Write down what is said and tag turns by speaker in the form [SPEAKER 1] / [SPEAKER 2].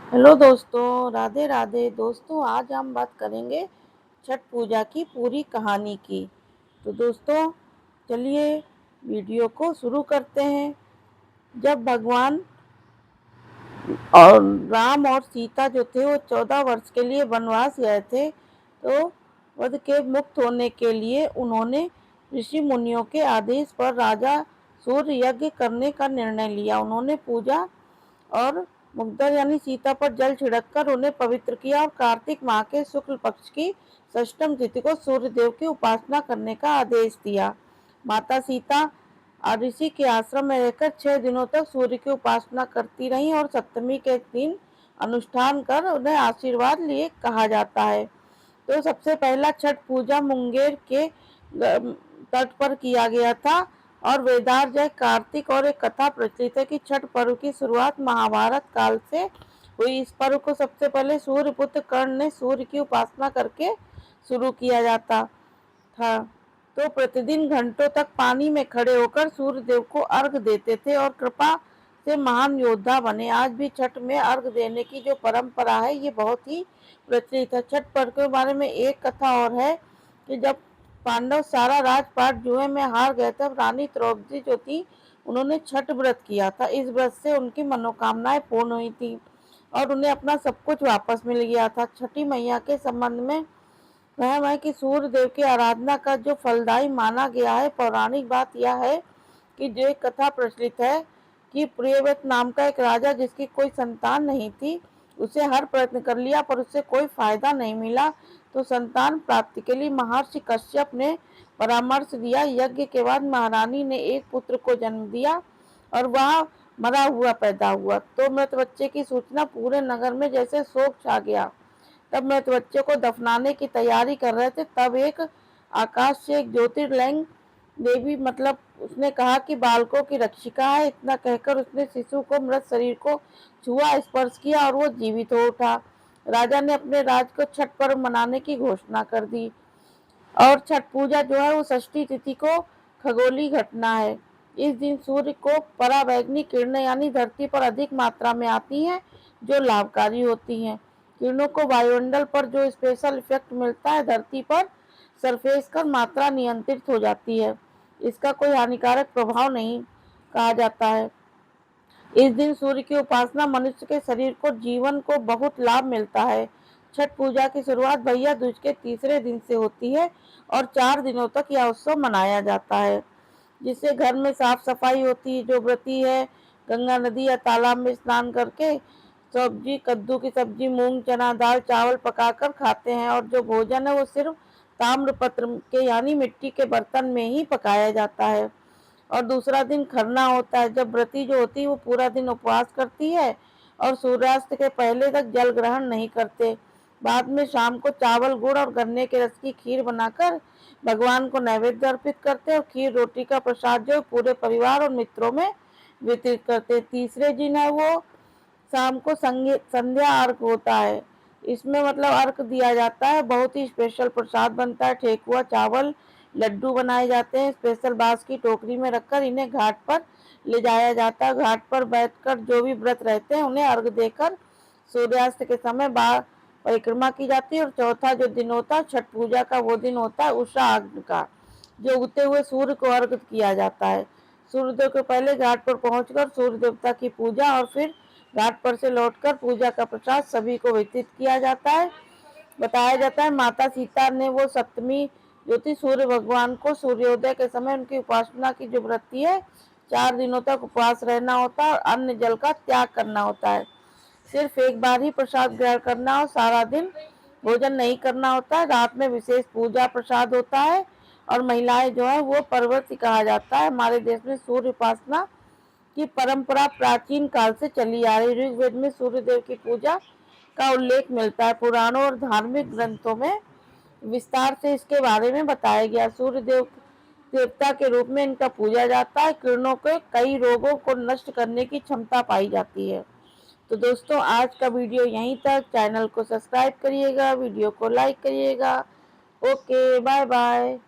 [SPEAKER 1] Hello दोस्तों, राधे राधे। दोस्तों, आज हम बात करेंगे छठ पूजा की पूरी कहानी की। तो दोस्तों, चलिए वीडियो को शुरू करते हैं। जब भगवान और राम और सीता जो थे वो 14 वर्ष के लिए वनवास गए थे, तो वध के मुक्त होने के लिए उन्होंने ऋषि मुनियों के आदेश पर राजा सूर्य यज्ञ करने का निर्णय लिया। उन्होंने पूजा और मुग्धर यानी सीता पर जल छिड़ककर उन्हें पवित्र किया और कार्तिक माह के शुक्ल पक्ष की षष्ठम तिथि को सूर्य देव की उपासना करने का आदेश दिया। माता सीता ऋषि के आश्रम में रहकर 6 दिनों तक सूर्य की उपासना करती रहीं और सप्तमी के दिन अनुष्ठान कर उन्हें आशीर्वाद लिए कहा जाता है। तो सबसे पहला छठ पूजा मुंगेर के तट पर किया गया था और वेदार जय कार्तिक और एक कथा प्रचलित है कि छठ पर्व की शुरुआत महाभारत काल से हुई। इस पर्व को सबसे पहले सूर्य पुत्र कर्ण ने सूर्य की उपासना करके शुरू किया जाता था। तो प्रतिदिन घंटों तक पानी में खड़े होकर सूर्य देव को अर्घ देते थे और कृपा से महान योद्धा बने। आज भी छठ में अर्घ देने की जो परंपरा है ये बहुत ही प्रचलित है। छठ पर्व के बारे में एक कथा और है कि जब पांडव सारा राजपाट जुए में हार गए तब रानी द्रौपदी जो थी उन्होंने छठ व्रत किया था। इस व्रत से उनकी मनोकामनाएं पूर्ण हुई थी और उन्हें अपना सब कुछ वापस मिल गया था। छठी मैया के संबंध में वहम है कि सूर्य देव की आराधना का जो फलदायी माना गया है। पौराणिक बात यह है कि जो एक कथा प्रचलित है कि प्रियव्रत नाम का एक राजा जिसकी कोई संतान नहीं थी, उसे हर प्रयत्न कर लिया पर उससे कोई फायदा नहीं मिला। तो संतान प्राप्ति के लिए महर्षि कश्यप ने परामर्श दिया। यज्ञ के बाद महारानी ने एक पुत्र को जन्म दिया और वह मरा हुआ पैदा हुआ। तो मृत बच्चे की सूचना पूरे नगर में जैसे शोक छा गया। तब मृत बच्चे को दफनाने की तैयारी कर रहे थे, तब एक आकाश से एक ज्योतिर्लिंग देवी उसने कहा कि बालकों की रक्षिका है। इतना कहकर उसने शिशु को मृत शरीर को छुआ, स्पर्श किया और वो जीवित हो उठा। राजा ने अपने राज को छठ पर्व मनाने की घोषणा कर दी और छठ पूजा जो है वो षष्ठी तिथि को खगोलीय घटना है। इस दिन सूर्य को पराबैंगनी किरणें यानी धरती पर अधिक मात्रा में आती हैं जो लाभकारी होती हैं। किरणों को वायुमंडल पर जो स्पेशल इफेक्ट मिलता है, धरती पर सरफेस का मात्रा नियंत्रित हो जाती है। इसका कोई हानिकारक प्रभाव नहीं कहा जाता है। इस दिन सूर्य की उपासना मनुष्य के शरीर को जीवन को बहुत लाभ मिलता है। छठ पूजा की शुरुआत भैया दूज के तीसरे दिन से होती है और 4 दिनों तक यह उत्सव मनाया जाता है, जिससे घर में साफ सफाई होती है। जो व्रती है गंगा नदी या तालाब में स्नान करके सब्जी, कद्दू की सब्जी, मूंग चना दाल चावल पकाकर खाते हैं और जो भोजन है वो सिर्फ ताम्रपत्र के यानी मिट्टी के बर्तन में ही पकाया जाता है। और दूसरा दिन खरना होता है, जब व्रती जो होती है वो पूरा दिन उपवास करती है और सूर्यास्त के पहले तक जल ग्रहण नहीं करते। बाद में शाम को चावल गुड़ और गन्ने के रस की खीर बनाकर भगवान को नैवेद्य अर्पित करते हैं और खीर रोटी का प्रसाद जो पूरे परिवार और मित्रों में वितरित करते हैं। तीसरे दिन है वो शाम को संध्या अर्घ होता है। इसमें अर्घ दिया जाता है, बहुत ही स्पेशल प्रसाद बनता है। ठेकुआ, चावल, लड्डू बनाए जाते हैं। स्पेशल बांस की टोकरी में रखकर इन्हें घाट पर ले जाया जाता है। घाट पर बैठकर जो भी व्रत रहते हैं उन्हें अर्घ देकर सूर्यास्त के समय बाहर परिक्रमा की जाती है। और चौथा जो दिन होता है छठ पूजा का, वो दिन होता है उषा अर्घ का, जो उगते हुए सूर्य को अर्घ किया जाता है। सूर्योदय के पहले घाट पर पहुंचकर सूर्य देवता की पूजा और फिर घाट पर से लौटकर पूजा का प्रसाद सभी को वितरित किया जाता है। बताया जाता है माता सीता ने वो सप्तमी जो थी सूर्य भगवान को सूर्योदय के समय उनकी उपासना की जो व्रती है, 4 दिनों तक उपवास रहना होता है और अन्न जल का त्याग करना होता है। सिर्फ एक बार ही प्रसाद ग्रहण करना और सारा दिन भोजन नहीं करना होता है। रात में विशेष पूजा प्रसाद होता है और महिलाएं जो है वो पर्वती कहा जाता है। हमारे देश में सूर्य उपासना की परंपरा प्राचीन काल से चली आ रही। ऋग्वेद में सूर्य देव की पूजा का उल्लेख मिलता है। पुराणों और धार्मिक ग्रंथों में विस्तार से इसके बारे में बताया गया। सूर्य देव देवता के रूप में इनका पूजा जाता है। किरणों के कई रोगों को नष्ट करने की क्षमता पाई जाती है। तो दोस्तों, आज का वीडियो यहीं तक। चैनल को सब्सक्राइब करिएगा, वीडियो को लाइक करिएगा। Okay, bye bye.